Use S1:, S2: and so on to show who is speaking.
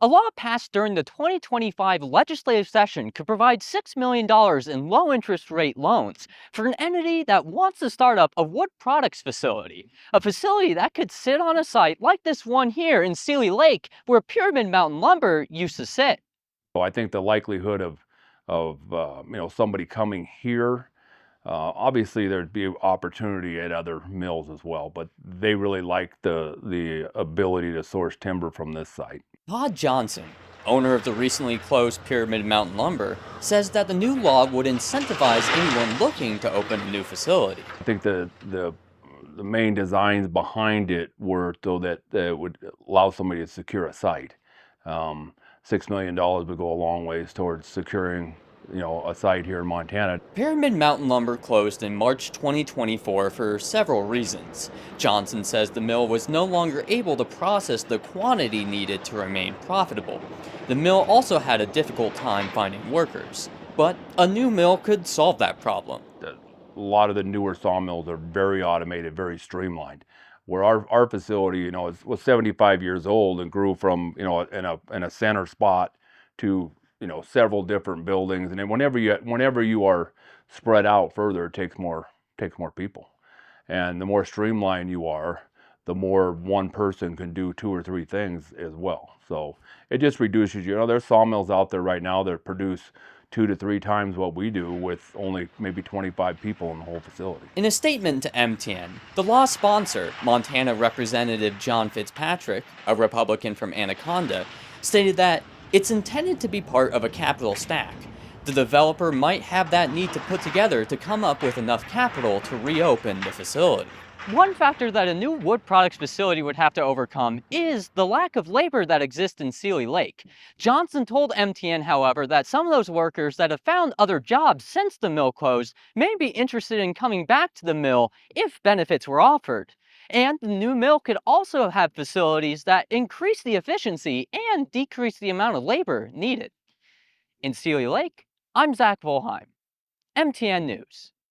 S1: A law passed during the 2025 legislative session could provide $6 million in low interest rate loans for an entity that wants to start up a wood products facility. A facility that could sit on a site like this one here in Sealy Lake, where Pyramid Mountain Lumber used to sit.
S2: So I think the likelihood of somebody coming here, obviously there'd be opportunity at other mills as well, but they really like the ability to source timber from this site.
S1: Todd Johnson, owner of the recently closed Pyramid Mountain Lumber, says that the new law would incentivize anyone looking to open a new facility.
S2: I think the main designs behind it were so that it would allow somebody to secure a site. $6 million would go a long ways towards securing, a site here in Montana.
S1: Pyramid Mountain Lumber closed in March 2024 for several reasons. Johnson says the mill was no longer able to process the quantity needed to remain profitable. The mill also had a difficult time finding workers, but a new mill could solve that problem.
S2: A lot of the newer sawmills are very automated, very streamlined. Where our facility, was 75 years old and grew from, in a center spot to, several different buildings. And then whenever you are spread out further, it takes more people. And the more streamlined you are, the more one person can do two or three things as well. So it just reduces, there's sawmills out there right now that produce 2 to 3 times what we do with only maybe 25 people in the whole facility.
S1: In a statement to MTN, the law sponsor, Montana Representative John Fitzpatrick, a Republican from Anaconda, stated that it's intended to be part of a capital stack. The developer might have that need to put together to come up with enough capital to reopen the facility. One factor that a new wood products facility would have to overcome is the lack of labor that exists in Sealy Lake. Johnson told MTN, however, that some of those workers that have found other jobs since the mill closed may be interested in coming back to the mill if benefits were offered. And the new mill could also have facilities that increase the efficiency and decrease the amount of labor needed. In Sealy Lake, I'm Zach Volheim, MTN News.